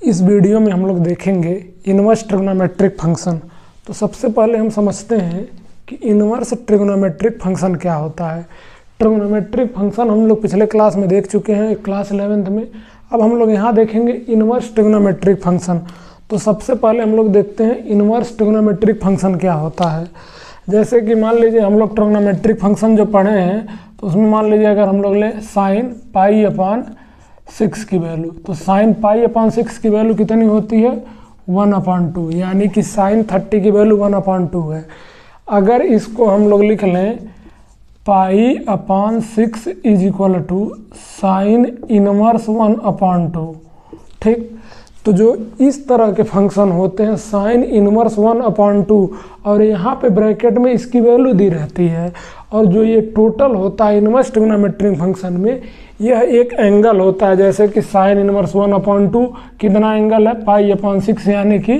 इस वीडियो में हम लोग देखेंगे इन्वर्स ट्रिग्नोमेट्रिक फंक्शन। तो सबसे पहले हम समझते हैं कि इन्वर्स ट्रिग्नोमेट्रिक फंक्शन क्या होता है। ट्रिग्नोमेट्रिक फंक्शन हम लोग पिछले क्लास में देख चुके हैं, क्लास 11th में। अब हम लोग यहाँ देखेंगे इन्वर्स ट्रिग्नोमेट्रिक फंक्शन। तो सबसे पहले हम लोग देखते हैं इन्वर्स ट्रिग्नोमेट्रिक फंक्शन क्या होता है। जैसे कि मान लीजिए हम लोग ट्रिग्नोमेट्रिक फंक्शन जो पढ़े हैं तो उसमें मान लीजिए अगर हम लोग ले साइन पाई अपॉन 6 की वैल्यू, तो साइन पाई अपॉन 6 की वैल्यू कितनी होती है 1/2, यानी कि साइन 30 की वैल्यू 1/2 है। अगर इसको हम लोग लिख लें pi upon 6 is equal to sine inverse 1/2, ठीक। तो जो इस तरह के फंक्शन होते हैं साइन इनवर्स 1/2 और यहाँ पे ब्रैकेट में इसकी वैल्यू दी रहती है, और जो ये टोटल होता है इनवर्स ट्रिग्नोमेट्रिक फंक्शन में यह एक एंगल होता है। जैसे कि साइन इनवर्स 1/2 कितना एंगल है पाई अपॉन 6 यानी कि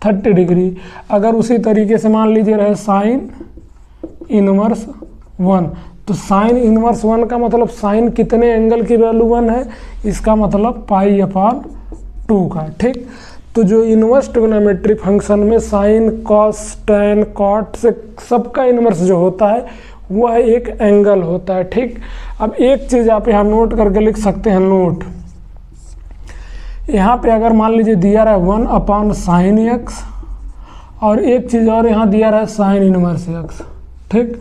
30 डिग्री। अगर उसी तरीके से मान लीजिए रहे साइन इनवर्स 1, तो साइन इनवर्स 1 का मतलब साइन कितने एंगल की वैल्यू 1 है, इसका मतलब पाई अपॉन 2 का, ठीक। तो जो इनवर्स ट्रिग्नोमेट्रिक फंक्शन में साइन कॉस टेन कॉट से सबका इनवर्स जो होता है वह एक एंगल होता है, ठीक। अब एक चीज़ आप यहाँ नोट करके लिख सकते हैं, नोट यहाँ पे अगर मान लीजिए दिया रहा है 1/sin x और एक चीज़ और यहाँ दिया रहा है साइन इनवर्स x, ठीक।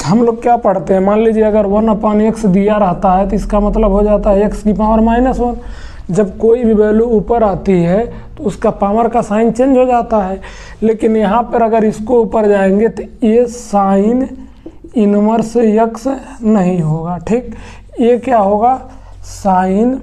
हम लोग क्या पढ़ते हैं, मान लीजिए अगर 1/x दिया रहता है तो इसका मतलब हो जाता है x की पावर -1। जब कोई भी वैल्यू ऊपर आती है तो उसका पावर का साइन चेंज हो जाता है। लेकिन यहाँ पर अगर इसको ऊपर जाएंगे तो ये साइन इनवर्स x नहीं होगा, ठीक। ये क्या होगा साइन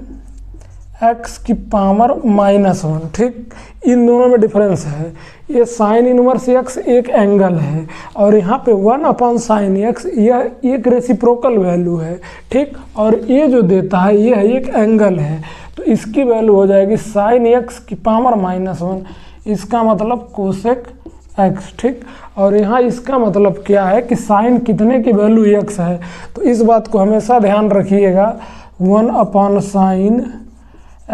x की पावर -1, ठीक। इन दोनों में डिफरेंस है। ये साइन इनवर्स x एक एंगल है और यहाँ पे 1/sin x यह एक रेसिप्रोकल वैल्यू है, ठीक। और ये जो देता है यह एक एंगल है, तो इसकी वैल्यू हो जाएगी साइन x की पावर -1, इसका मतलब कोसेक x, ठीक। और यहाँ इसका मतलब क्या है कि साइन कितने की वैल्यू x है, तो इस बात को हमेशा ध्यान रखिएगा 1/sin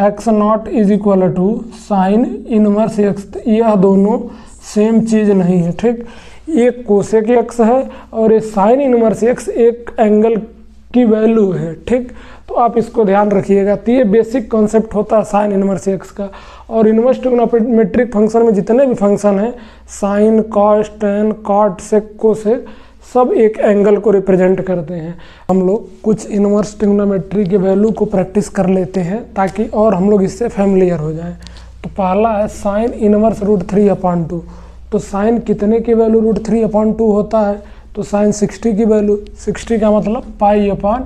x not is equal to sine inverse x। यह दोनों सेम चीज़ नहीं है, ठीक। एक कोसेक x है और ये साइन इनवर्स x एक एंगल की वैल्यू है, ठीक। तो आप इसको ध्यान रखिएगा। तो ये बेसिक कॉन्सेप्ट होता है साइन इनवर्स x का। और इनवर्स ट्रिग्नोमेट्रिक फंक्शन में जितने भी फंक्शन हैं sine cos tan cot sec cosec सब एक एंगल को रिप्रेजेंट करते हैं। हम लोग कुछ इनवर्स ट्रिग्नोमेट्री के वैल्यू को प्रैक्टिस कर लेते हैं ताकि और हम लोग इससे फैमिलियर हो जाएं। तो पहला है साइन इनवर्स √3/2। तो साइन कितने की वैल्यू √3/2 होता है, तो साइन 60 की वैल्यू, 60 का मतलब पाई अपॉन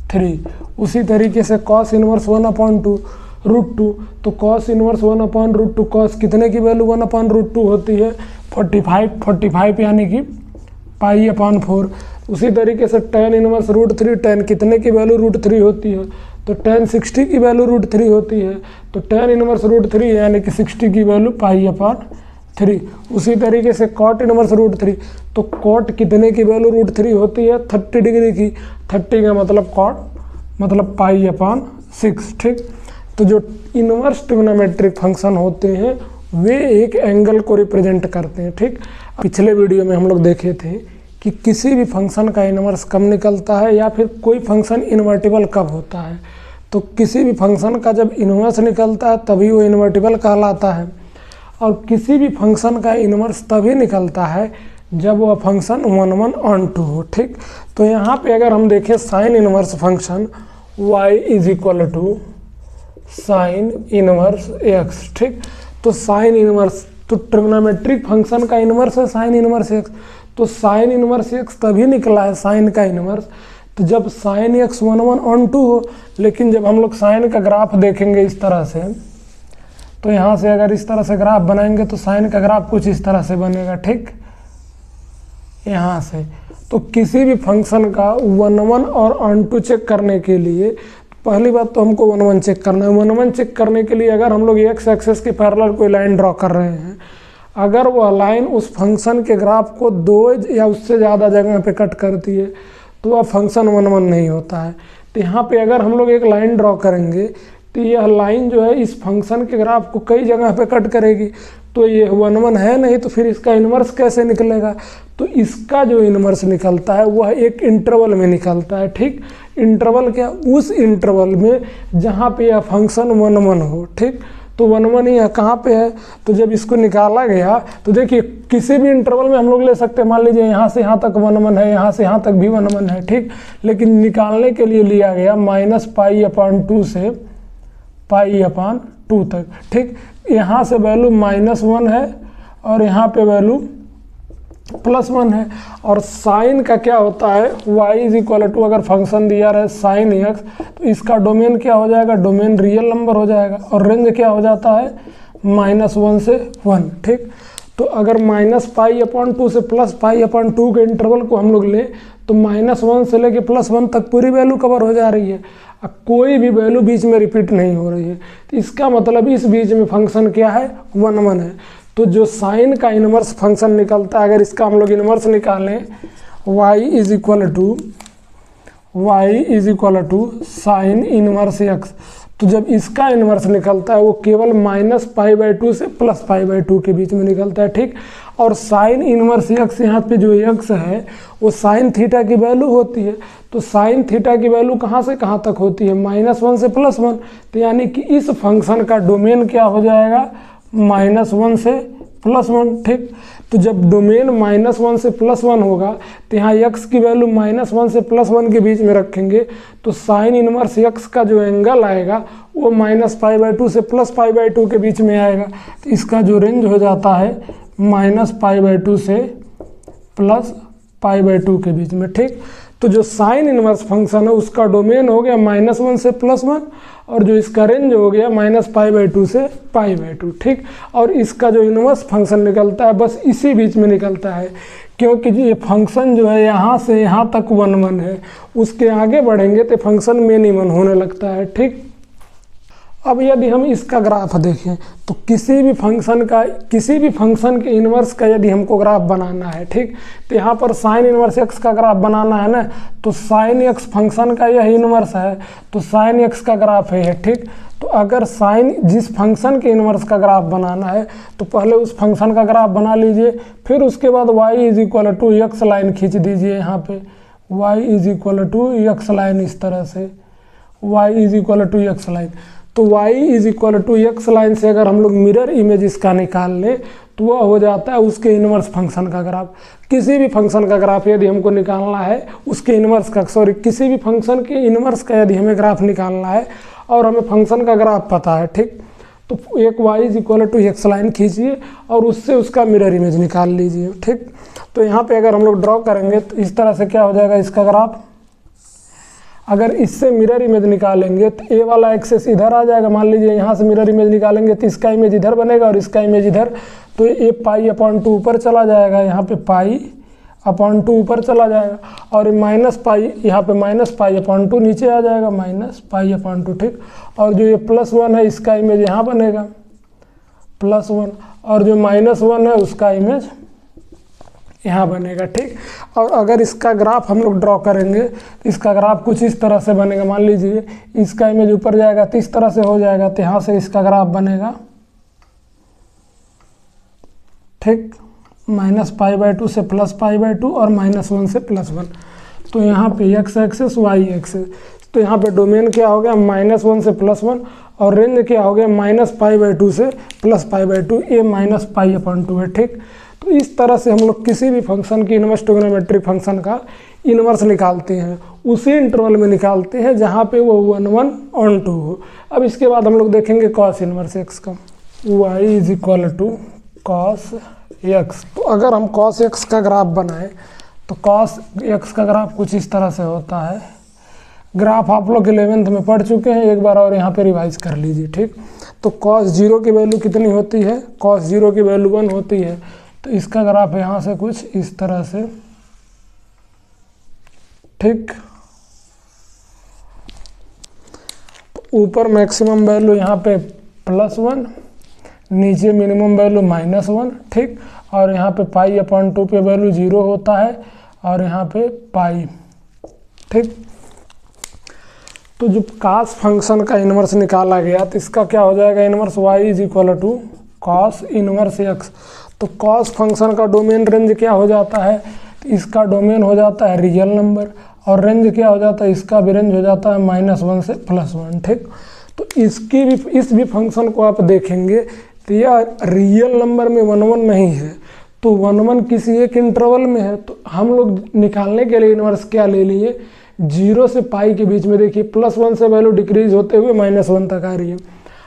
3। उसी तरीके से कॉस इनवर्स 1/√2, तो कॉस इनवर्स 1/√2 कॉस कितने की वैल्यू 1/√2 होती है 45 यानी कि पाई अपॉन 4। उसी तरीके से टेन इनवर्स √3, टेन कितने की वैल्यू √3 होती है, तो टेन 60 की वैल्यू √3 होती है, तो टेन इनवर्स √3 यानी कि 60 की वैल्यू पाई अपॉन 3। उसी तरीके से कॉट इनवर्स √3, तो कॉट कितने की वैल्यू √3 होती है 30 डिग्री की, 30 का मतलब कॉट मतलब पाई अपॉन 6, ठीक। तो जो इनवर्स ट्रिग्नोमेट्रिक फंक्शन होते हैं वे एक एंगल को रिप्रेजेंट करते हैं, ठीक। पिछले वीडियो में हम लोग देखे थे कि किसी भी फंक्शन का इनवर्स कब निकलता है या फिर कोई फंक्शन इन्वर्टिबल कब होता है। तो किसी भी फंक्शन का जब इनवर्स निकलता है तभी वो इन्वर्टिबल कहलाता है, और किसी भी फंक्शन का इनवर्स तभी निकलता है जब वह फंक्शन 1/2 हो, ठीक। तो यहाँ पे अगर हम देखें sine inverse function y is equal to sine inverse x, ठीक। तो साइन इनवर्स तो ट्रिग्नोमेट्रिक फंक्शन का इनवर्स है साइन इनवर्स x। तो साइन इनवर्स x तभी निकला है साइन का इनवर्स तो जब साइन x 1/2 हो। लेकिन जब हम लोग साइन का ग्राफ देखेंगे इस तरह से, तो यहाँ से अगर इस तरह से ग्राफ बनाएंगे तो साइन का ग्राफ कुछ इस तरह से बनेगा, ठीक। यहाँ से तो किसी भी फंक्शन का 1/1 और 1/2 चेक करने के लिए पहली बात तो हमको 1/1 चेक करना है। 1/1 चेक करने के लिए अगर हम लोग x एक्सेस के पैरेलल कोई लाइन ड्रॉ कर रहे हैं, अगर वह लाइन उस फंक्शन के ग्राफ को 2 या उससे ज़्यादा जगह पे कट करती है तो वह फंक्शन 1/1 नहीं होता है। तो यहाँ पे अगर हम लोग एक लाइन ड्रॉ करेंगे तो यह लाइन जो है इस फंक्शन के ग्राफ को कई जगह पे कट करेगी, तो ये 1 1 है नहीं, तो फिर इसका इन्वर्स कैसे निकलेगा? तो इसका जो इन्वर्स निकलता है वह एक इंटरवल में निकलता है। ठीक, इंटरवल क्या? उस इंटरवल में जहाँ पे यह फंक्शन 1 1 हो। ठीक, तो 1 1 यह कहाँ पे है? तो जब इसको निकाला गया तो देखिए किसी भी इंटरवल में हम लोग ले सकते हैं, मान लीजिए यहाँ से यहाँ तक 1 1 है, यहाँ से यहाँ तक भी 1 1 है। ठीक, लेकिन निकालने के लिए लिया गया -π/2 से π/2 तक। ठीक, यहाँ से वैल्यू -1 है और यहाँ पे वैल्यू +1 है। और साइन का क्या होता है? y अगर फंक्शन दिया रहे sin x, तो इसका डोमेन क्या हो जाएगा? डोमेन रियल नंबर हो जाएगा। और रेंज क्या हो जाता है? -1 से 1। ठीक, तो अगर -π/2 से +π/2 के इंटरवल को हम लोग लें तो -1 से लेके +1 तक पूरी वैल्यू कवर हो जा रही है। अब कोई भी वैल्यू बीच में रिपीट नहीं हो रही है, तो इसका मतलब इस बीच में फंक्शन क्या है? 1 1 है। तो जो साइन का इन्वर्स फंक्शन निकलता है, अगर इसका हम लोग इन्वर्स निकालें y = साइन इन्वर्स x, तो जब इसका इन्वर्स निकलता है वो केवल -π/2 से +π/2 के बीच में निकलता है। ठीक, और साइन इन्वर्स x, यहाँ पे जो x है वो साइन थीटा की वैल्यू होती है। तो साइन थीटा की वैल्यू कहाँ से कहाँ तक होती है? -1 से +1। तो यानी कि इस फंक्शन का डोमेन क्या हो जाएगा? -1 से +1। ठीक, तो जब डोमेन -1 से +1 होगा तो यहाँ x की वैल्यू -1 से +1 के बीच में रखेंगे, तो साइन इन्वर्स x का जो एंगल आएगा वो -π/2 से +π/2 के बीच में आएगा। तो इसका जो रेंज हो जाता है -π/2 से +π/2 के बीच में। ठीक, तो जो साइन इन्वर्स फंक्शन है उसका डोमेन हो गया -1 से +1 और जो इसका रेंज हो गया -π/2 से π/2। ठीक, और इसका जो इन्वर्स फंक्शन निकलता है बस इसी बीच में निकलता है, क्योंकि ये फंक्शन जो है यहाँ से यहाँ तक 1 1 है, उसके आगे बढ़ेंगे तो फंक्शन मिनिमम होने लगता है। ठीक, अब यदि हम इसका ग्राफ देखें तो किसी भी फंक्शन के इन्वर्स का यदि हमको ग्राफ बनाना है, ठीक, तो यहाँ पर साइन इन्वर्स x का ग्राफ बनाना है ना, तो साइन x फंक्शन का यह इन्वर्स है, तो साइन x का ग्राफ है। ठीक, तो अगर साइन जिस फंक्शन के इन्वर्स का ग्राफ बनाना है तो पहले उस फंक्शन का ग्राफ बना लीजिए, फिर उसके बाद y = x लाइन खींच दीजिए। यहाँ पे y = x लाइन, इस तरह से y = x लाइन। तो y = x लाइन से अगर हम लोग मिरर इमेज इसका निकाल लें तो वह हो जाता है उसके इन्वर्स फंक्शन का ग्राफ। किसी भी फंक्शन का ग्राफ यदि हमको निकालना है उसके इन्वर्स का, किसी भी फंक्शन के इन्वर्स का यदि हमें ग्राफ निकालना है और हमें फंक्शन का ग्राफ पता है, ठीक, तो एक y = x लाइन खींचिए और उससे उसका मिरर इमेज निकाल लीजिए। ठीक, तो यहाँ पे अगर हम लोग ड्रॉ करेंगे तो इस तरह से क्या हो जाएगा इसका ग्राफ। अगर इससे मिरर इमेज निकालेंगे तो ए वाला एक्सेस इधर आ जाएगा। मान लीजिए यहाँ से मिरर इमेज निकालेंगे तो इसका इमेज इधर बनेगा और इसका इमेज इधर, तो ये π/2 ऊपर चला जाएगा, यहाँ पे π/2 ऊपर चला जाएगा और -π यहाँ पे -π/2 नीचे आ जाएगा, -π/2। ठीक, और जो ये +1 है इसका इमेज यहाँ बनेगा +1, और जो -1 है उसका इमेज यहाँ बनेगा। ठीक, और अगर इसका ग्राफ हम लोग ड्रॉ करेंगे तो इसका ग्राफ कुछ इस तरह से बनेगा। मान लीजिए इसका इमेज ऊपर जाएगा तो इस तरह से हो जाएगा, तो यहाँ से इसका ग्राफ बनेगा, ठीक, -π/2 से +π/2 और -1 से +1। तो यहाँ पे x एक्सेस y एक्सेस, तो यहाँ पे डोमेन क्या हो गया -1 से +1 और रेंज क्या हो गया -π/2 से +π/2, ये -π/2 है। ठीक, तो इस तरह से हम लोग किसी भी फंक्शन की इन्वर्स ट्रिग्नोमेट्रिक फंक्शन का इन्वर्स निकालते हैं, उसी इंटरवल में निकालते हैं जहाँ पे वो 1 1 और 2 हो। अब इसके बाद हम लोग देखेंगे कॉस इन्वर्स x का, y = cos x। तो अगर हम cos x का ग्राफ बनाएं तो cos x का ग्राफ कुछ इस तरह से होता है। ग्राफ आप लोग 11th में पढ़ चुके हैं, एक बार और यहाँ पे रिवाइज कर लीजिए। ठीक, तो cos 0 की वैल्यू कितनी होती है? cos 0 की वैल्यू 1 होती है, तो इसका ग्राफ यहाँ से कुछ इस तरह से, ठीक, तो ऊपर मैक्सिमम वैल्यू यहाँ पे +1, नीचे मिनिमम वैल्यू -1, ठीक, और यहाँ पे π/2 पे वैल्यू 0 होता है और यहाँ पे π, ठीक। तो जो cos फंक्शन का इन्वर्स निकाला गया तो इसका क्या हो जाएगा inverse, y is equal to cos inverse x। तो cos फंक्शन का डोमेन रेंज क्या हो जाता है, तो इसका डोमेन हो जाता है रियल नंबर, और रेंज क्या हो जाता है, इसका भी रेंज हो जाता है -1 से +1। ठीक, तो इसकी भी इस भी फंक्शन को आप देखेंगे तो यह रियल नंबर में 1 1 नहीं है, तो 1 1 किसी एक इंटरवल में है। तो हम लोग निकालने के लिए इन्वर्स क्या ले लिए, 0 से पाई के बीच में देखिए +1 से वैल्यू डिक्रीज होते हुए -1 तक आ रही है,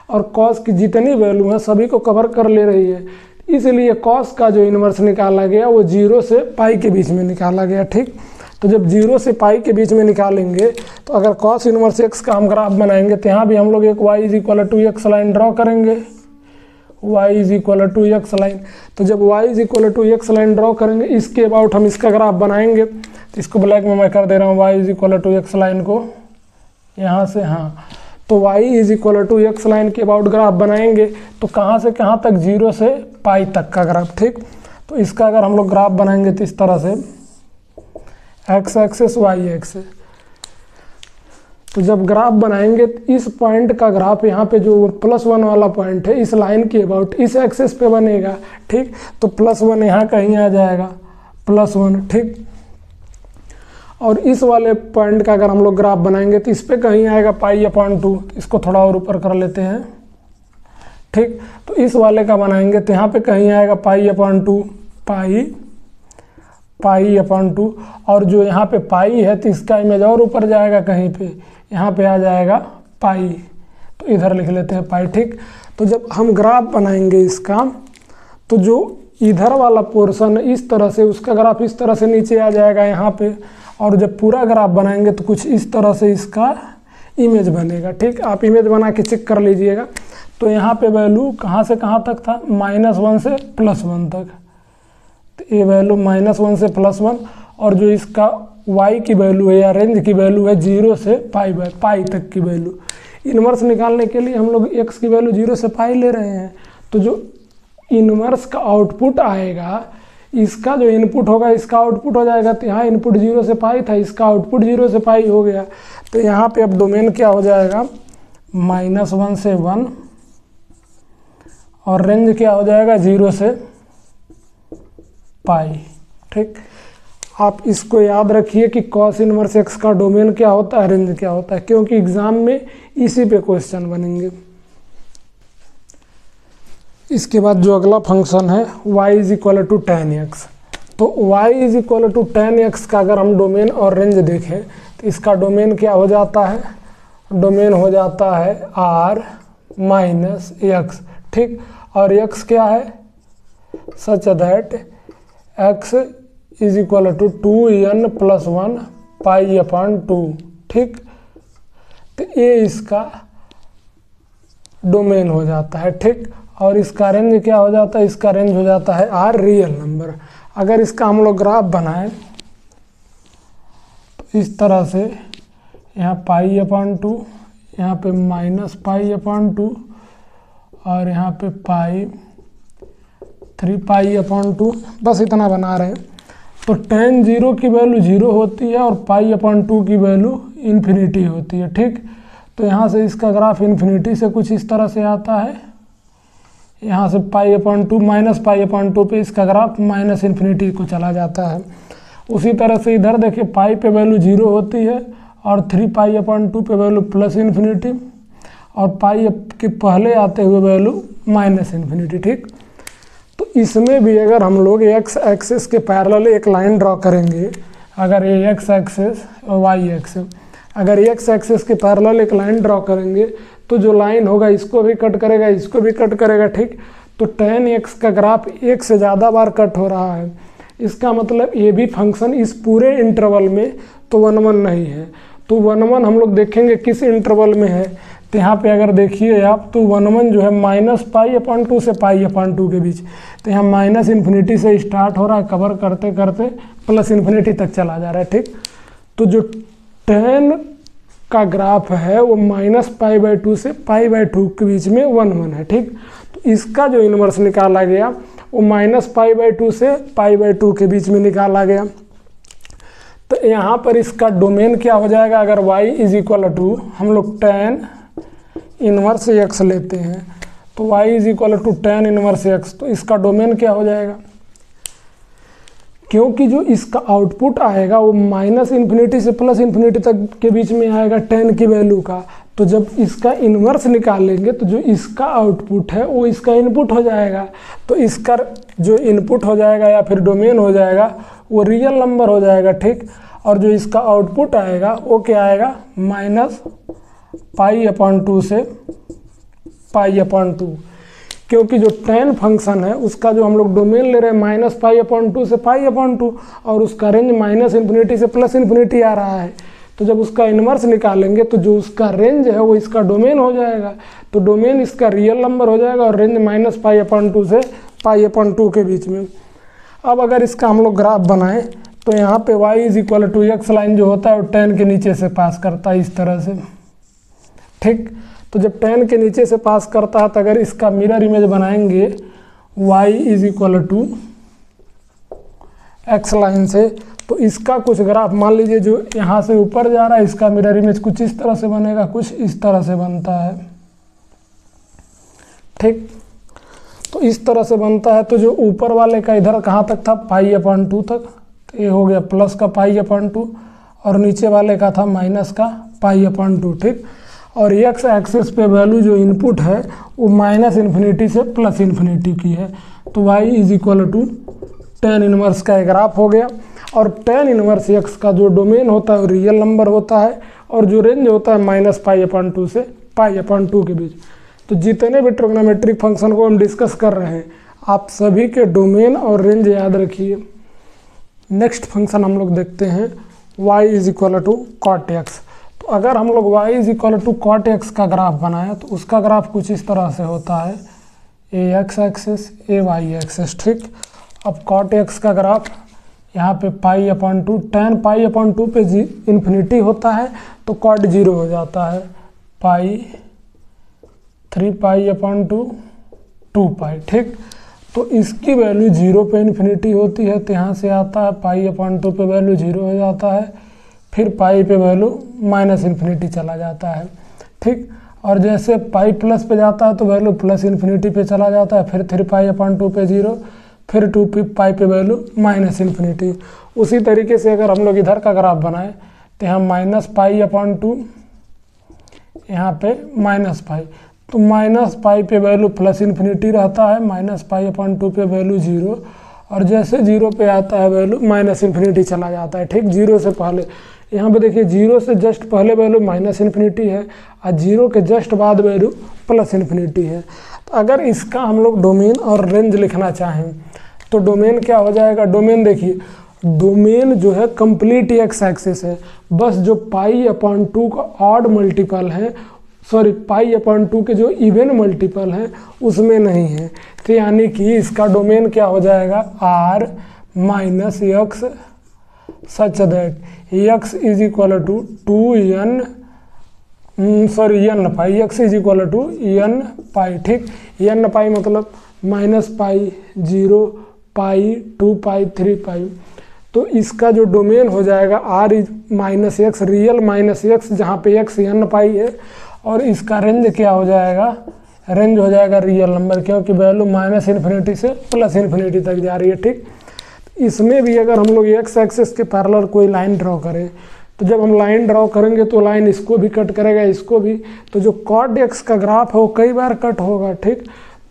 और कॉस की जितनी वैल्यू है सभी को कवर कर ले रही है, इसलिए कॉस का जो इन्वर्स निकाला गया वो 0 से पाई के बीच में निकाला गया। ठीक, तो जब 0 से पाई के बीच में निकालेंगे तो अगर कॉस इन्वर्स एक्स का हम ग्राफ बनाएंगे तो यहाँ भी हम लोग एक y is equal to x line draw करेंगे, y is equal to x line. तो जब y is equal to x line draw करेंगे, इसके अबाउट हम इसका ग्राफ बनाएंगे। तो इसको ब्लैक में मैं कर दे रहा हूँ, y is equal to x line को यहाँ से, हाँ, तो y is equal to x line के अबाउट ग्राफ बनाएंगे तो कहाँ से कहाँ तक, 0 से पाई तक का ग्राफ। ठीक, तो इसका अगर हम लोग ग्राफ बनाएंगे तो इस तरह से x एक्सेस y एक्सेस, तो जब ग्राफ बनाएंगे तो इस पॉइंट का ग्राफ यहाँ पे जो +1 वाला पॉइंट है इस लाइन के अबाउट इस एक्सेस पे बनेगा। ठीक, तो +1 यहाँ कहीं आ जाएगा +1। ठीक, और इस वाले पॉइंट का अगर हम लोग ग्राफ बनाएंगे तो इस पे कहीं आएगा π/2, इसको थोड़ा और ऊपर कर लेते हैं। ठीक, तो इस वाले का बनाएंगे तो यहाँ पे कहीं आएगा π/2 π/2, और जो यहाँ पे पाई है तो इसका इमेज और ऊपर जाएगा कहीं पे, यहाँ पे आ जाएगा पाई, तो इधर लिख लेते हैं पाई। ठीक, तो जब हम ग्राफ बनाएंगे इसका तो जो इधर वाला पोर्शन है इस तरह से उसका ग्राफ इस तरह से नीचे आ जाएगा यहाँ पे, और जब पूरा ग्राफ बनाएंगे तो कुछ इस तरह से इसका इमेज बनेगा। ठीक, आप इमेज बना के चेक कर लीजिएगा। तो यहाँ पे वैल्यू कहाँ से कहाँ तक था, -1 से +1 तक, तो ये वैल्यू -1 से +1, और जो इसका y की वैल्यू है या रेंज की वैल्यू है 0 से पाई तक की वैल्यू। इन्वर्स निकालने के लिए हम लोग x की वैल्यू 0 से पाई ले रहे हैं, तो जो इन्वर्स का आउटपुट आएगा, इसका जो इनपुट होगा इसका आउटपुट हो जाएगा। तो यहाँ इनपुट 0 से पाई था, इसका आउटपुट 0 से पाई हो गया। तो यहाँ पे अब डोमेन क्या हो जाएगा, -1 से 1, और रेंज क्या हो जाएगा 0 से पाई। ठीक, आप इसको याद रखिए कि कॉस इनवर्स एक्स का डोमेन क्या होता है, रेंज क्या होता है, क्योंकि एग्जाम में इसी पे क्वेश्चन बनेंगे। इसके बाद जो अगला फंक्शन है y is equal to tan x, तो y is equal to tan x का अगर हम डोमेन और रेंज देखें तो इसका डोमेन क्या हो जाता है, डोमेन हो जाता है r माइनस x। ठीक, और x क्या है, such that x is equal to 2n + 1 π/2। ठीक, तो ये इसका डोमेन हो जाता है। ठीक, और इसका रेंज क्या हो जाता है, इसका रेंज हो जाता है r रियल नंबर। अगर इसका हम लोग ग्राफ बनाएं तो इस तरह से यहाँ π/2, यहाँ पे -π/2, और यहाँ पे पाई 3π/2, बस इतना बना रहे हैं। तो tan 0 की वैल्यू 0 होती है और π/2 की वैल्यू इन्फिनिटी होती है। ठीक, तो यहाँ से इसका ग्राफ इन्फिनिटी से कुछ इस तरह से आता है, यहाँ से π/2 -π/2 पे इसका ग्राफ -इन्फिनिटी को चला जाता है। उसी तरह से इधर देखिए पाई पे वैल्यू 0 होती है और 3π/2 पे वैल्यू +इन्फिनिटी, और पाई के पहले आते हुए वैल्यू -इन्फिनिटी। ठीक, तो इसमें भी अगर हम लोग x एक्सिस के पैरेलल एक लाइन ड्रॉ करेंगे, अगर ये x एक्सिस और y एक्सिस, अगर x एक्सिस के पैरेलल एक लाइन ड्रॉ करेंगे तो जो लाइन होगा इसको भी कट करेगा, इसको भी कट करेगा। ठीक, तो tan x का ग्राफ एक से ज़्यादा बार कट हो रहा है, इसका मतलब ये भी फंक्शन इस पूरे इंटरवल में तो 1 1 नहीं है। तो 1 1 हम लोग देखेंगे किस इंटरवल में है, तो यहाँ पे अगर देखिए आप तो 1 1 जो है -π/2 से π/2 के बीच, तो यहाँ -इन्फिनिटी से स्टार्ट हो रहा है, कवर करते करते +इन्फिनिटी तक चला जा रहा है। ठीक, तो जो tan का ग्राफ है वो -π/2 से π/2 के बीच में 1 1 है। ठीक, तो इसका जो इन्वर्स निकाला गया वो -π/2 से π/2 के बीच में निकाला गया। तो यहाँ पर इसका डोमेन क्या हो जाएगा, अगर y इज इक्वल टू हम लोग tan इनवर्स x लेते हैं तो y is equal to tan inverse x, तो इसका डोमेन क्या हो जाएगा, क्योंकि जो इसका आउटपुट आएगा वो माइनस इन्फिनिटी से प्लस इन्फिनिटी तक के बीच में आएगा tan की वैल्यू का, तो जब इसका इन्वर्स निकालेंगे तो जो इसका आउटपुट है वो इसका इनपुट हो जाएगा, तो इसका जो इनपुट हो जाएगा या फिर डोमेन हो जाएगा वो रियल नंबर हो जाएगा, ठीक। और जो इसका आउटपुट आएगा वो क्या आएगा, माइनस π/2 से π/2, क्योंकि जो tan फंक्शन है उसका जो हम लोग डोमेन ले रहे हैं माइनस π/2 से π/2 और उसका रेंज माइनस इन्फिनिटी से प्लस इन्फिनिटी आ रहा है, तो जब उसका इन्वर्स निकालेंगे तो जो उसका रेंज है वो इसका डोमेन हो जाएगा, तो डोमेन इसका रियल नंबर हो जाएगा और रेंज माइनस π/2 से π/2 के बीच में। अब अगर इसका हम लोग ग्राफ बनाएं तो यहाँ पे y is equal to x line जो होता है वो tan के नीचे से पास करता है इस तरह से, ठीक। तो जब tan के नीचे से पास करता है तो अगर इसका मिरर इमेज बनाएंगे y is equal to x line से, तो इसका कुछ ग्राफ मान लीजिए जो यहाँ से ऊपर जा रहा है, इसका मिरर इमेज कुछ इस तरह से बनेगा, कुछ इस तरह से बनता है, ठीक। तो इस तरह से बनता है, तो जो ऊपर वाले का इधर कहाँ तक था, π/2 तक, तो ये हो गया प्लस का π/2 और नीचे वाले का था माइनस का π/2, ठीक। और x एक्सिस पे वैल्यू जो इनपुट है वो माइनस इन्फिनिटी से प्लस इन्फिनिटी की है, तो y is equal to tan inverse का एक ग्राफ हो गया। और tan इनवर्स x का जो डोमेन होता है वो रियल नंबर होता है और जो रेंज होता है माइनस π/2 से π/2 के बीच। तो जितने भी ट्रिग्नोमेट्रिक फंक्शन को हम डिस्कस कर रहे हैं आप सभी के डोमेन और रेंज याद रखिए। नेक्स्ट फंक्शन हम लोग देखते हैं y is equal to cot x। तो अगर हम लोग y is equal to cot x का ग्राफ बनाएं तो उसका ग्राफ कुछ इस तरह से होता है, a x axis a y axis, ठीक। अब cot x का ग्राफ यहाँ पे π/2 tan π/2 पे इन्फिनिटी होता है तो cot 0 हो जाता है, 3π/2 2π, ठीक। तो इसकी वैल्यू 0 पे इन्फिनिटी होती है तो यहाँ से आता है π/2 पे वैल्यू 0 हो जाता है, फिर पाई पे वैल्यू माइनस इन्फिनिटी चला जाता है, ठीक। और जैसे पाई प्लस पे जाता है तो वैल्यू प्लस इन्फिनिटी पे चला जाता है, फिर 3π/2 पे 0, फिर 2π पे वैल्यू माइनस इन्फिनिटी। उसी तरीके से अगर हम लोग इधर का ग्राफ बनाएं तो यहाँ -π/2, यहाँ पे -π, तो -π पे वैल्यू प्लस इन्फिनिटी रहता है, -π/2 पे वैल्यू 0 और जैसे 0 पे आता है वैल्यू माइनस इन्फिनिटी चला जाता है, ठीक। 0 से पहले यहाँ पे देखिए 0 से जस्ट पहले वैल्यू माइनस इन्फिनिटी है और 0 के जस्ट बाद वैल्यू प्लस इन्फिनिटी है। तो अगर इसका हम लोग डोमेन और रेंज लिखना चाहें तो डोमेन क्या हो जाएगा, डोमेन देखिए डोमेन जो है कंप्लीट एक्स एक्सिस है, बस जो π/2 का ऑड मल्टीपल है, सॉरी π/2 के जो इवन मल्टीपल है उसमें नहीं है, तो यानी कि इसका डोमेन क्या हो जाएगा r minus x such that x is equal to 2n n π, x is equal to n π, ठीक। n π मतलब -π 0 π 2π 3π, तो इसका जो डोमेन हो जाएगा r is minus x, real minus x जहाँ पे x n π है, और इसका रेंज क्या हो जाएगा, रेंज हो जाएगा रियल नंबर, क्योंकि वैल्यू माइनस इन्फिनिटी से प्लस इन्फिनिटी तक जा रही है, ठीक। इसमें भी अगर हम लोग एक्स एक्सिस के पैरेलल कोई लाइन ड्रॉ करें तो जब हम लाइन ड्रॉ करेंगे तो लाइन इसको भी कट करेगा, इसको भी, तो जो cot x का ग्राफ है वो कई बार कट होगा, ठीक।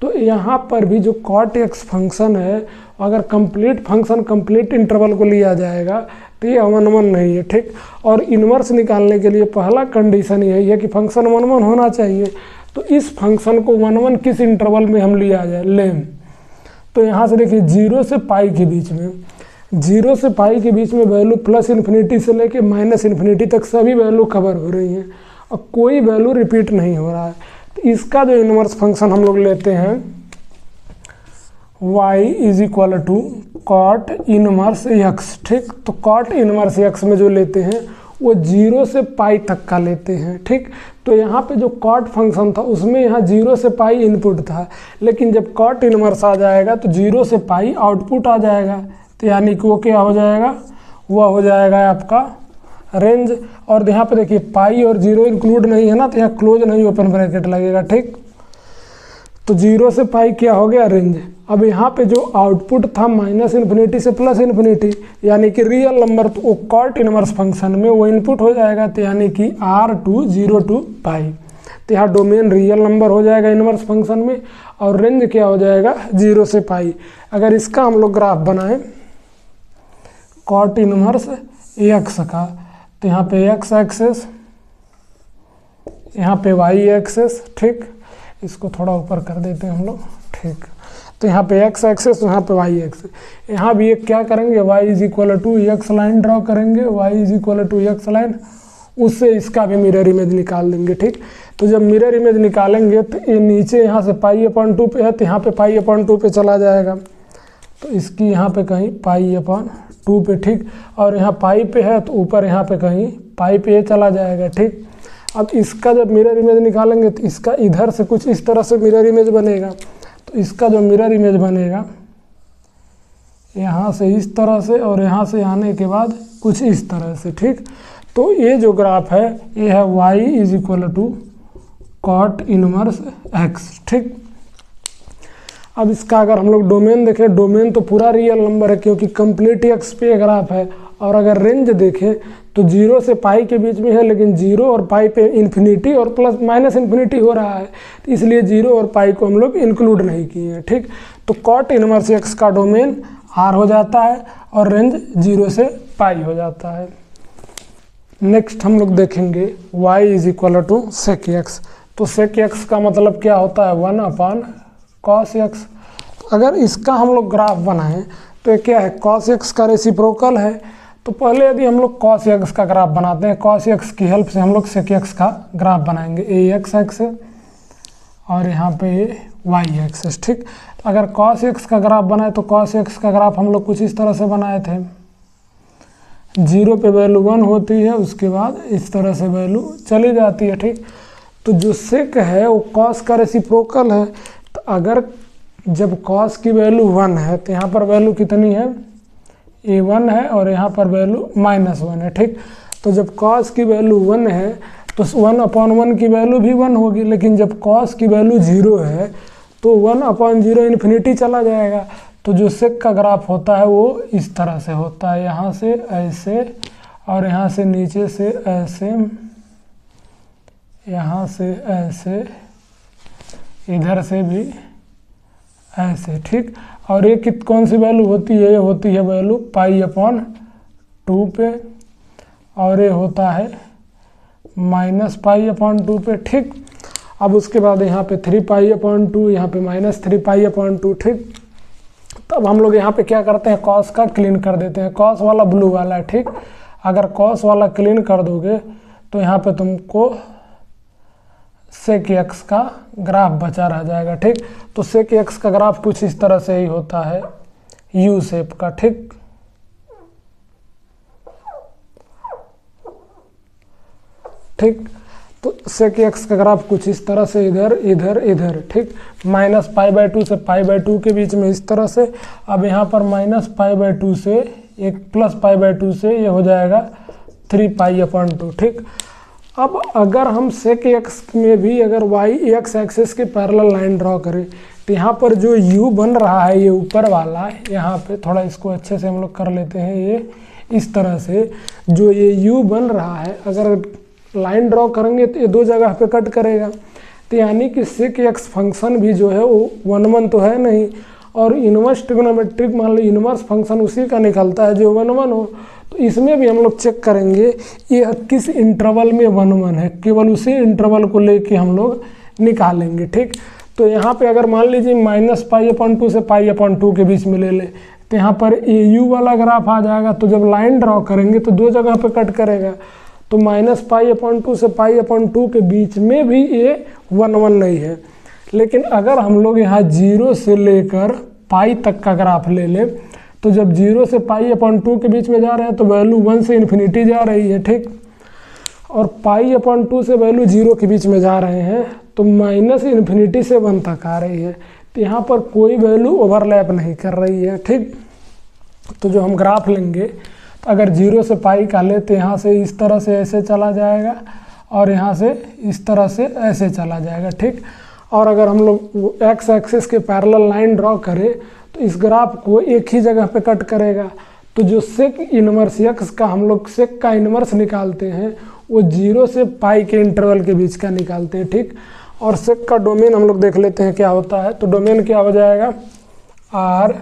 तो यहाँ पर भी जो cot x फंक्शन है अगर कंप्लीट फंक्शन कंप्लीट इंटरवल को लिया जाएगा तो ये 1 नहीं है, ठीक। और इन्वर्स निकालने के लिए पहला कंडीशन यही है कि फंक्शन 1 होना चाहिए, तो इस फंक्शन को 1 किस इंटरवल में हम लिया जाए, लें। तो यहाँ से देखिए 0 से π के बीच में, 0 से π के बीच में वैल्यू प्लस इन्फिनिटी से लेके माइनस इन्फिनिटी तक सभी वैल्यू कवर हो रही हैं और कोई वैल्यू रिपीट नहीं हो रहा है। तो इसका जो इन्वर्स फंक्शन हम लोग लेते हैं y is equal to cot inverse x, ठीक। तो cot इनवर्स x में जो लेते हैं वो 0 से π तक का लेते हैं, ठीक। तो यहाँ पे जो cot फंक्शन था उसमें यहाँ 0 से π इनपुट था, लेकिन जब cot इनवर्स आ जाएगा तो 0 से π आउटपुट आ जाएगा, तो यानी कि वो क्या हो जाएगा वह हो जाएगा आपका रेंज। और यहाँ पे देखिए पाई और 0 इंक्लूड नहीं है ना, तो यहाँ क्लोज नहीं ओपन ब्रैकेट लगेगा, ठीक। तो 0 से पाई क्या हो गया, रेंज। अब यहाँ पे जो आउटपुट था -∞ से +∞, यानी कि रियल नंबर, तो वो कॉट इनवर्स फंक्शन में वो इनपुट हो जाएगा, तो यानी कि R2 0 to पाई। तो यहाँ डोमेन रियल नंबर हो जाएगा इनवर्स फंक्शन में, और रेंज क्या हो जाएगा 0 से पाई। अगर इसका हम लोग ग्राफ बनाएं कॉट इनवर्स x का, तो यहाँ पे x एक्सेस, यहाँ पे y एक्सेस, ठीक। इसको थोड़ा ऊपर कर देते हैं हम लोग, ठीक। तो यहाँ पे x एक्सेस, यहाँ पे y एक्सेस। यहाँ भी एक क्या करेंगे, y = x लाइन ड्रॉ करेंगे, y = x लाइन, उससे इसका भी मिरर इमेज निकाल देंगे, ठीक। तो जब मिरर इमेज निकालेंगे तो ये नीचे यहाँ से π/2 पे है, तो यहाँ पे π/2 पे चला जाएगा, तो इसकी यहाँ पे कहीं π/2 पे, ठीक। और यहाँ पाई पे है तो ऊपर यहाँ पे कहीं पाई पे चला जाएगा, ठीक। अब इसका जब मिरर इमेज निकालेंगे तो इसका इधर से कुछ इस तरह से मिरर इमेज बनेगा। तो इसका जो मिरर इमेज बनेगा यहाँ से इस तरह से, और यहाँ से आने के बाद कुछ इस तरह से, ठीक। तो ये जो ग्राफ है ये है y = cot इनवर्स x, ठीक। अब इसका अगर हम लोग डोमेन देखें, डोमेन तो पूरा रियल नंबर है क्योंकि कंप्लीट x पे ग्राफ है। और अगर रेंज देखें तो 0 से पाई के बीच में है, लेकिन 0 और पाई पे इन्फिनिटी और +-∞ हो रहा है, तो इसलिए 0 और पाई को हम लोग इंक्लूड नहीं किए हैं, ठीक। तो कॉट इनवर्स x का डोमेन R हो जाता है और रेंज 0 से पाई हो जाता है। नेक्स्ट हम लोग देखेंगे y = sec x। तो sec x का मतलब क्या होता है, 1/cos x। अगर इसका हम लोग ग्राफ बनाएं तो ये क्या है, cos x का रेसिप्रोकल है। तो पहले यदि हम लोग cos x का ग्राफ बनाते हैं, cos x की हेल्प से हम लोग sec x का ग्राफ बनाएंगे, ax एक्सेस और यहाँ पे y एक्सेस, ठीक। अगर cos x का ग्राफ बनाए तो cos x का ग्राफ हम लोग कुछ इस तरह से बनाए थे, 0 पे वैल्यू 1 होती है, उसके बाद इस तरह से वैल्यू चली जाती है, ठीक। तो जो sec है वो cos का रेसिप्रोकल है। तो अगर जब cos की वैल्यू 1 है तो यहाँ पर वैल्यू कितनी है, a1 है, और यहाँ पर वैल्यू -1 है, ठीक। तो जब cos की वैल्यू 1 है तो 1/1 की वैल्यू भी 1 होगी, लेकिन जब cos की वैल्यू 0 है तो 1/0 इन्फिनिटी चला जाएगा। तो जो sec का ग्राफ होता है वो इस तरह से होता है, यहाँ से ऐसे और यहाँ से नीचे से ऐसे, यहाँ से ऐसे, इधर से भी ऐसे, ठीक। और ये कौन सी वैल्यू होती है, ये होती है वैल्यू π/2 पे, और ये होता है -π/2 पे, ठीक। अब उसके बाद यहाँ पे 3π/2, यहाँ पे -3π/2, ठीक। तब हम लोग यहाँ पे क्या करते हैं, cos का क्लीन कर देते हैं, cos वाला ब्लू वाला है, ठीक। अगर cos वाला क्लीन कर दोगे तो यहाँ पे तुमको sec x का ग्राफ बचा रह जाएगा, ठीक। तो sec x का ग्राफ कुछ इस तरह से ही होता है, U शेप का, ठीक। ठीक, तो sec x का ग्राफ कुछ इस तरह से इधर इधर इधर, ठीक। -π/2 से π/2 के बीच में इस तरह से। अब यहाँ पर -π/2 से एक +π/2 से ये हो जाएगा 3π/2, ठीक। अब अगर हम sec x में भी अगर y x एक्सेस के पैरेलल लाइन ड्रॉ करें तो यहाँ पर जो u बन रहा है, ये ऊपर वाला, यहाँ पे थोड़ा इसको अच्छे से हम लोग कर लेते हैं, ये इस तरह से जो ये u बन रहा है, अगर लाइन ड्रॉ करेंगे तो ये 2 जगह पे कट करेगा। तो यानी कि sec x फंक्शन भी जो है वो 1/1 तो है नहीं, और इनवर्स ट्रिग्नोमेट्रिक मान लो इनवर्स फंक्शन उसी का निकलता है जो 1/1 हो। तो इसमें भी हम लोग चेक करेंगे ये किस इंटरवल में 1/1 है, केवल उसी इंटरवल को लेके हम लोग निकालेंगे, ठीक। तो यहाँ पे अगर मान लीजिए -π/2 से π/2 के बीच में ले ले तो यहाँ पर AU वाला ग्राफ आ जाएगा। तो जब लाइन ड्रॉ करेंगे तो 2 जगह पे कट करेगा, तो -π/2 से π/2 के बीच में भी ये 1/1 नहीं है। लेकिन अगर हम लोग यहाँ 0 से लेकर पाई तक का ग्राफ ले लें तो जब 0 से π/2 के बीच में जा रहे हैं तो वैल्यू 1 से इन्फिनिटी जा रही है, ठीक। और π/2 से वैल्यू 0 के बीच में जा रहे हैं तो -∞ से 1 तक आ रही है। तो यहाँ पर कोई वैल्यू ओवरलैप नहीं कर रही है, ठीक। तो जो हम ग्राफ लेंगे तो अगर 0 से पाई का ले तो यहाँ से इस तरह से ऐसे चला जाएगा और यहाँ से इस तरह से ऐसे चला जाएगा, ठीक। और अगर हम लोग एक्स एक्सिस के पैरेलल लाइन ड्रॉ करें तो इस ग्राफ को एक ही जगह पे कट करेगा। तो जो सेक इनवर्स एक्स का हम लोग सेक का इनवर्स निकालते हैं वो 0 से पाई के इंटरवल के बीच का निकालते हैं, ठीक। और सेक का डोमेन हम लोग देख लेते हैं क्या होता है। तो डोमेन क्या हो जाएगा, r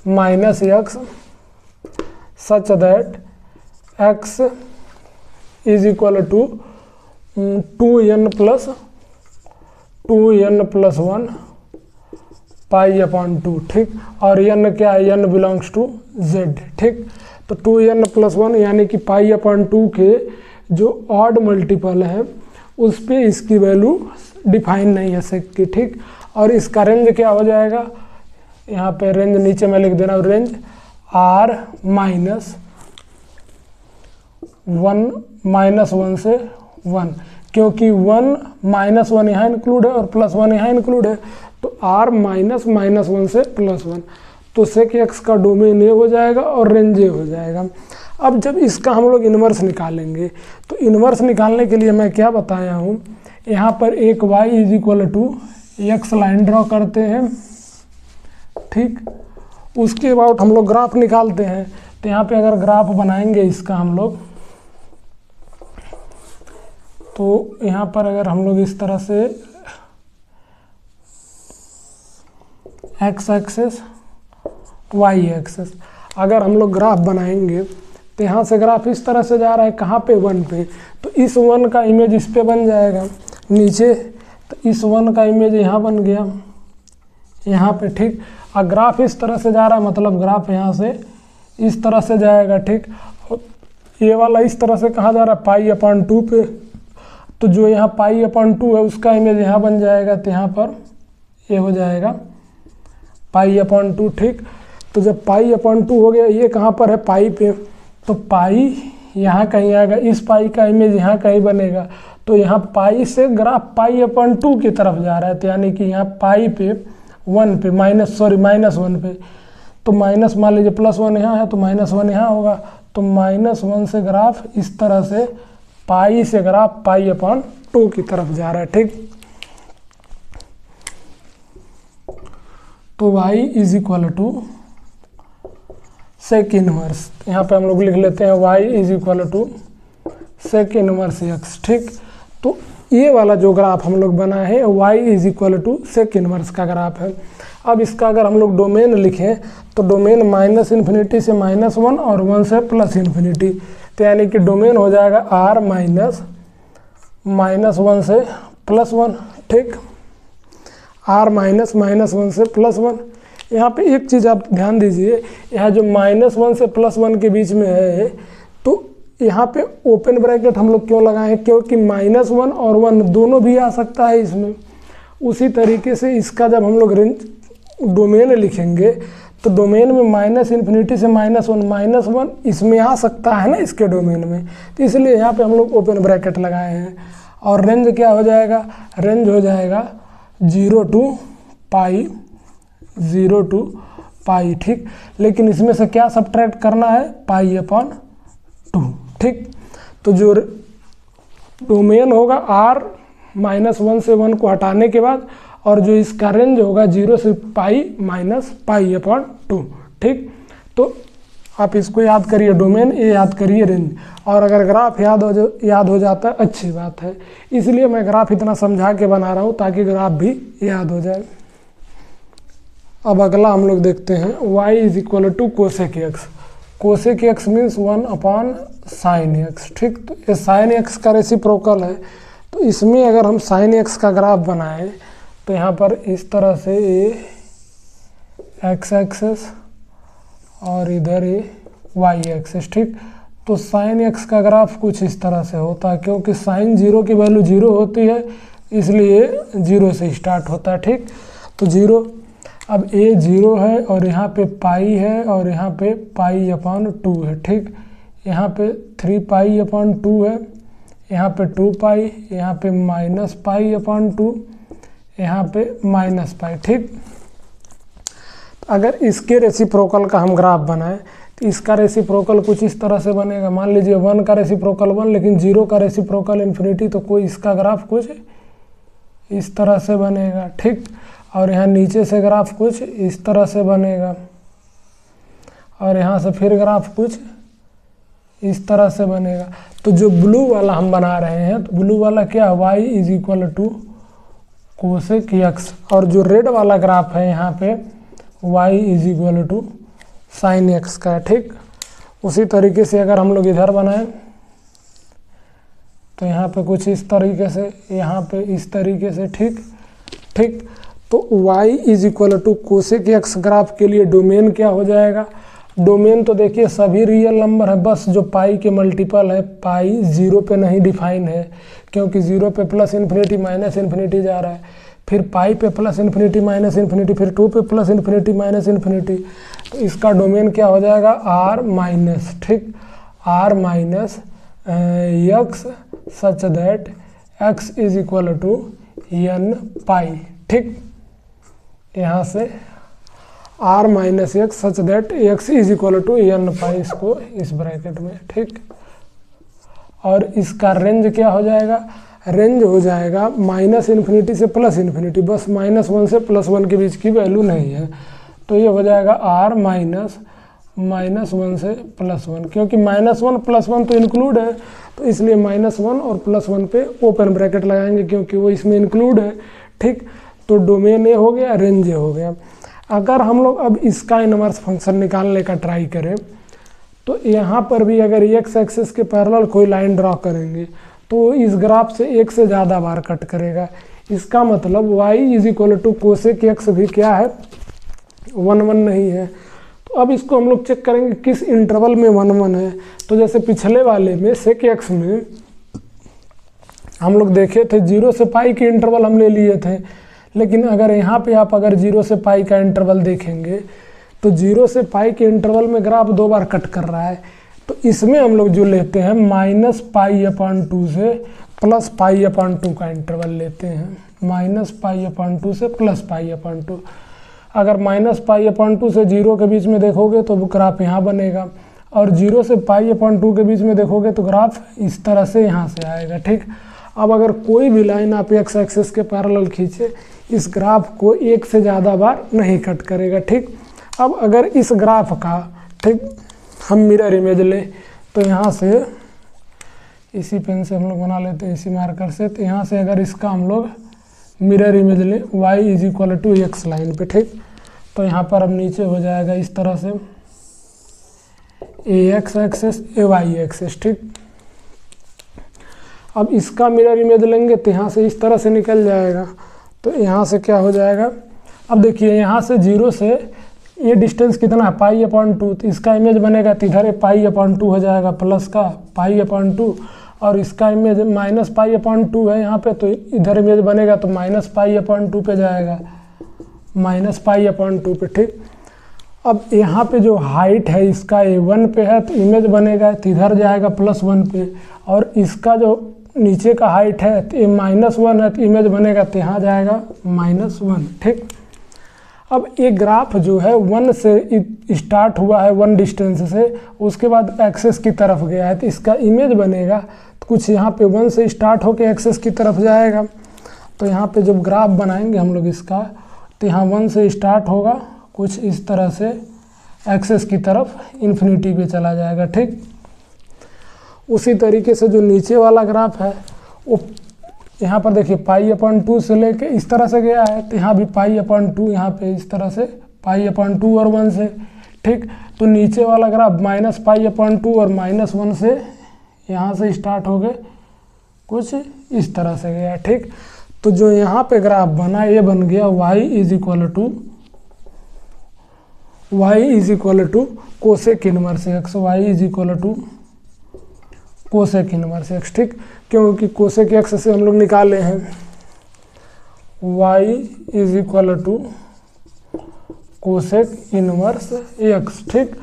minus x such that x is equal to 2n plus 1 pi upon 2, ठीक। और n क्या है, n बिलोंग्स टू z, ठीक। तो 2n प्लस 1 यानी कि पाई अपॉन 2 के जो ऑड मल्टीपल है उस पे इसकी वैल्यू डिफाइन नहीं है सेक की, ठीक। और इसका रेंज क्या हो जाएगा, यहाँ पे रेंज नीचे में लिख देना, रेंज r माइनस 1 से 1, क्योंकि 1 माइनस 1 यहाँ इंक्लूड है और प्लस 1 यहाँ इंक्लूड है, तो r माइनस 1 से प्लस 1, तो सेक एक्स का डोमेन ए हो जाएगा और रेंज ए हो जाएगा। अब जब इसका हम लोग इन्वर्स निकालेंगे तो इन्वर्स निकालने के लिए मैं क्या बताया हूँ, यहाँ पर एक y is equal to x line draw करते हैं, ठीक। उसके बाद हम लोग ग्राफ निकालते हैं। तो यहाँ पे अगर ग्राफ बनाएंगे इसका हम लोग, तो यहाँ पर अगर हम लोग इस तरह से एक्स एक्सेस वाई एक्सेस अगर हम लोग ग्राफ बनाएंगे तो यहाँ से ग्राफ इस तरह से जा रहा है, कहाँ पे, 1 पे। तो इस 1 का इमेज इस पे बन जाएगा नीचे, तो इस 1 का इमेज यहाँ बन गया यहाँ पे, ठीक। और ग्राफ इस तरह से जा रहा है, मतलब ग्राफ यहाँ से इस तरह से जाएगा, ठीक। ये वाला इस तरह से कहाँ जा रहा है, पाई अपॉन 2 पे। तो जो यहाँ पाई अपॉन 2 है उसका इमेज यहाँ बन जाएगा, तो यहाँ पर ये हो जाएगा पाई अपॉन 2, ठीक। तो जब पाई अपॉन 2 हो गया, ये कहाँ पर है, पाई पे, तो पाई यहाँ कहीं आएगा, इस पाई का इमेज यहाँ कहीं बनेगा। तो यहाँ पाई से ग्राफ पाई अपॉन 2 की तरफ जा रहा है, तो यानी कि यहाँ पाई पे 1 पे माइनस 1 पे, तो माइनस मान लीजिए प्लस 1 यहाँ है तो माइनस 1 यहाँ होगा। तो -1 से ग्राफ इस तरह से पाई से ग्राफ पाई अपॉन 2 की तरफ जा रहा है, ठीक। तो y is equal to sec inverse, यहाँ पे हम लोग लिख लेते हैं y is equal to sec inverse x, ठीक। तो ये वाला जो ग्राफ हम लोग बना है y is equal to sec inverse का ग्राफ है। अब इसका अगर हम लोग डोमेन लिखें तो डोमेन -∞ से -1 और 1 से +∞, तो यानी कि डोमेन हो जाएगा r माइनस -1 से +1, ठीक। r माइनस -1 से +1। यहाँ पे एक चीज़ आप ध्यान दीजिए, यहाँ जो -1 से +1 के बीच में है, तो यहाँ पे ओपन ब्रैकेट हम लोग क्यों लगाए हैं, क्योंकि -1 और 1 दोनों भी आ सकता है इसमें। उसी तरीके से इसका जब हम लोग रेंज डोमेन लिखेंगे तो डोमेन में -∞ से -1 इसमें आ सकता है ना, इसके डोमेन में, तो इसलिए यहाँ पे हम लोग ओपन ब्रैकेट लगाए हैं। और रेंज क्या हो जाएगा, रेंज हो जाएगा 0 टू पाई, ठीक। लेकिन इसमें से क्या सब्ट्रैक्ट करना है, पाई अपॉन 2, ठीक। तो जो डोमेन होगा r -1 से 1 को हटाने के बाद, और जो इसका रेंज होगा 0 से पाई माइनस पाई अपॉन 2, ठीक। तो आप इसको याद करिए, डोमेन ये याद करिए, रेंज। और अगर ग्राफ याद हो जाता है अच्छी बात है, इसलिए मैं ग्राफ इतना समझा के बना रहा हूँ ताकि ग्राफ भी याद हो जाए। अब अगला हम लोग देखते हैं y is equal to cosec x. Cosec x means 1 upon sine x, ठीक। तो ये साइन एक्स का रेसिप्रोकल है, तो इसमें अगर हम साइन एक्स का ग्राफ बनाएं तो यहाँ पर इस तरह से ये एक्स एक्सेस और इधर ये वाई एक्सेस, ठीक। तो साइन एक्स का ग्राफ कुछ इस तरह से होता है, क्योंकि साइन 0 की वैल्यू 0 होती है, इसलिए 0 से स्टार्ट होता है, ठीक। तो 0, अब ए 0 है और यहाँ पे पाई है और यहाँ पे पाई अपॉन 2 है, ठीक। यहाँ पे 3 पाई अपॉन 2 है, यहाँ पे 2 पाई, यहाँ पे माइनस पाई अपॉन 2, यहाँ पे माइनस पाई, ठीक। अगर इसके रेसिप्रोकल का हम ग्राफ बनाएं इसका रेसिप्रोकल कुछ इस तरह से बनेगा। मान लीजिए 1 का रेसिप्रोकल 1 लेकिन 0 का रेसिप्रोकल इन्फिनिटी, तो कोई इसका ग्राफ कुछ इस तरह से बनेगा, ठीक। और यहाँ नीचे से ग्राफ कुछ इस तरह से बनेगा और यहाँ से फिर ग्राफ कुछ इस तरह से बनेगा। तो जो ब्लू वाला हम बना रहे हैं, तो ब्लू वाला क्या है, y is equal to cosec x, और जो रेड वाला ग्राफ है यहाँ पे y is equal to sine x का, ठीक। उसी तरीके से अगर हम लोग इधर बनाएं तो यहाँ पे कुछ इस तरीके से, यहाँ पे इस तरीके से, ठीक ठीक। तो y is equal to cosec x graph के लिए डोमेन क्या हो जाएगा, डोमेन तो देखिए सभी रियल नंबर है, बस जो पाई के मल्टीपल है, पाई 0 पे नहीं डिफाइन है क्योंकि 0 पे प्लस इन्फिनिटी माइनस इन्फिनिटी जा रहा है, फिर पाई पे प्लस इन्फिनिटी माइनस इन्फिनिटी, फिर 2 पे प्लस इन्फिनिटी माइनस इन्फिनिटी। तो इसका डोमेन क्या हो जाएगा, आर माइनस, ठीक, R minus x such that X is equal to N pi, ठीक। यहाँ से R minus x such that X is equal to N pi, इसको इस ब्रैकेट में, ठीक। और इसका रेंज क्या हो जाएगा, रेंज हो जाएगा माइनस इन्फिनिटी से प्लस इन्फिनिटी, बस -1 से +1 के बीच की वैल्यू नहीं है, तो ये हो जाएगा आर माइनस -1 से +1, क्योंकि -1 +1 तो इंक्लूड है, तो इसलिए -1 और +1 पे ओपन ब्रैकेट लगाएंगे क्योंकि वो इसमें इंक्लूड है, ठीक। तो डोमेन ए हो गया, रेंज ए हो गया। अगर हम लोग अब इसका इनवर्स फंक्शन निकालने का ट्राई करें, तो यहाँ पर भी अगर एक्स एक्सिस के पैरेलल कोई लाइन ड्रॉ करेंगे तो इस ग्राफ से एक से ज़्यादा बार कट करेगा। इसका मतलब y is equal to cosec x भी क्या है, 1 1 नहीं है। तो अब इसको हम लोग चेक करेंगे किस इंटरवल में 1 1 है। तो जैसे पिछले वाले में सेक एक्स में हम लोग देखे थे 0 से पाई के इंटरवल हम ले लिए थे, लेकिन अगर यहाँ पे आप अगर 0 से पाई का इंटरवल देखेंगे तो 0 से पाई के इंटरवल में ग्राफ 2 बार कट कर रहा है। तो इसमें हम लोग जो लेते हैं -π/2 से +π/2 का इंटरवल लेते हैं, -π/2 से +π/2। अगर -π/2 से 0 के बीच में देखोगे तो ग्राफ यहाँ बनेगा, और 0 से π/2 के बीच में देखोगे तो ग्राफ इस तरह से यहाँ से आएगा, ठीक। अब अगर कोई भी लाइन आप एक्स एक्सिस के पैरेलल खींचे, इस ग्राफ को एक से ज़्यादा बार नहीं कट करेगा, ठीक। अब अगर इस ग्राफ का, ठीक, हम मिरर इमेज लें तो यहाँ से इसी पेन से हम लोग बना लेते हैं, इसी मार्कर से। तो यहाँ से अगर इसका हम लोग मिरर इमेज लें y is equal to x line पे, ठीक। तो यहाँ पर अब नीचे हो जाएगा इस तरह से ए एक्स एक्सेस ए वाई एक्सेस, ठीक। अब इसका मिरर इमेज लेंगे तो यहाँ से इस तरह से निकल जाएगा। तो यहाँ से क्या हो जाएगा, अब देखिए यहाँ से 0 से ये डिस्टेंस कितना है, π/2, तो इसका इमेज बनेगा तो इधर π/2 हो जाएगा, प्लस का π/2, और इसका इमेज -π/2 है यहाँ पे, तो इधर इमेज बनेगा तो -π/2 पे जाएगा, -π/2 पे, ठीक। अब यहाँ पे जो हाइट है इसका a1 पे है तो इमेज बनेगा तो इधर जाएगा +1 पे, और इसका जो नीचे का हाइट है तो ये -1 है तो इमेज बनेगा तो यहाँ जाएगा -1, ठीक। अब ये ग्राफ जो है 1 से स्टार्ट हुआ है 1 डिस्टेंस से, उसके बाद एक्सेस की तरफ गया है तो इसका इमेज बनेगा तो कुछ यहाँ पे 1 से स्टार्ट होकर एक्सेस की तरफ जाएगा। तो यहाँ पे जब ग्राफ बनाएंगे हम लोग इसका, तो यहाँ 1 से स्टार्ट होगा, कुछ इस तरह से एक्सेस की तरफ इन्फिनिटी पे चला जाएगा, ठीक। उसी तरीके से जो नीचे वाला ग्राफ है वो यहाँ पर देखिए π/2 से लेके इस तरह से गया है, तो यहाँ भी π/2, यहाँ पे इस तरह से π/2 और 1 से, ठीक। तो नीचे वाला ग्राफ -π/2 और -1 से यहाँ से स्टार्ट हो गए, कुछ इस तरह से गया, ठीक। तो जो यहाँ पे ग्राफ बना ये बन गया y is equal to cosec inverse x, y is equal to cosec inverse x, ठीक। क्योंकि कोसेक एक्स से हम लोग निकाले हैं y is equal to cosec inverse x, ठीक।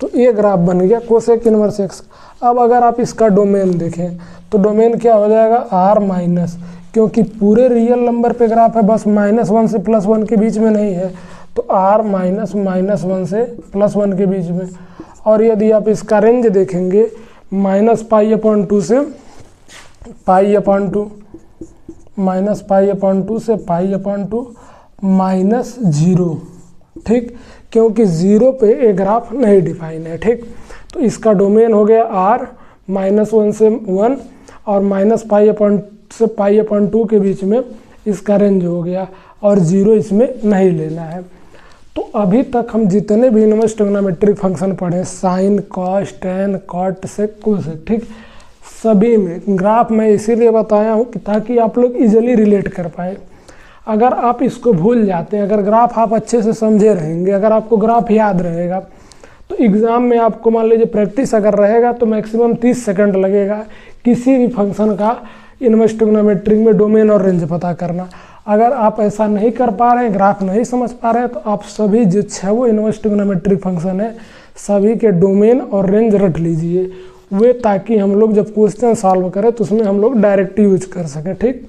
तो ये ग्राफ बन गया कोसेक इनवर्स एक्स। अब अगर आप इसका डोमेन देखें तो डोमेन क्या हो जाएगा, आर माइनस, क्योंकि पूरे रियल नंबर पे ग्राफ है, बस -1 से +1 के बीच में नहीं है, तो r -1 से +1 के बीच में, और यदि आप इसका रेंज देखेंगे -π/2 से π/2, -π/2 से π/2 -0, ठीक, क्योंकि 0 पे ये ग्राफ नहीं डिफाइन है, ठीक। तो इसका डोमेन हो गया R, -1 से 1 और -π/2 से π/2 के बीच में इसका रेंज हो गया, और 0 इसमें नहीं लेना है। तो अभी तक हम जितने भी इनवर्स ट्रिग्नोमेट्रिक फंक्शन पढ़े, sign, cos, tan, cot, sec, cosec, ठीक, सभी में ग्राफ मैं इसीलिए बताया हूँ कि ताकि आप लोग इजीली रिलेट कर पाए। अगर आप इसको भूल जाते हैं, अगर ग्राफ आप अच्छे से समझे रहेंगे, अगर आपको ग्राफ याद रहेगा, तो एग्ज़ाम में आपको मान लीजिए प्रैक्टिस अगर रहेगा तो मैक्सिमम 30 सेकंड लगेगा किसी भी फंक्शन का इनवर्स ट्रिग्नोमेट्रिक में डोमेन और रेंज पता करना। अगर आप ऐसा नहीं कर पा रहे हैं, ग्राफ नहीं समझ पा रहे हैं, तो आप सभी जो 6 वो इनवर्स ट्रिग्नोमेट्रिक फंक्शन है सभी के डोमेन और रेंज रट लीजिए वे, ताकि हम लोग जब क्वेश्चन सॉल्व करें तो उसमें हम लोग डायरेक्ट यूज कर सकें, ठीक।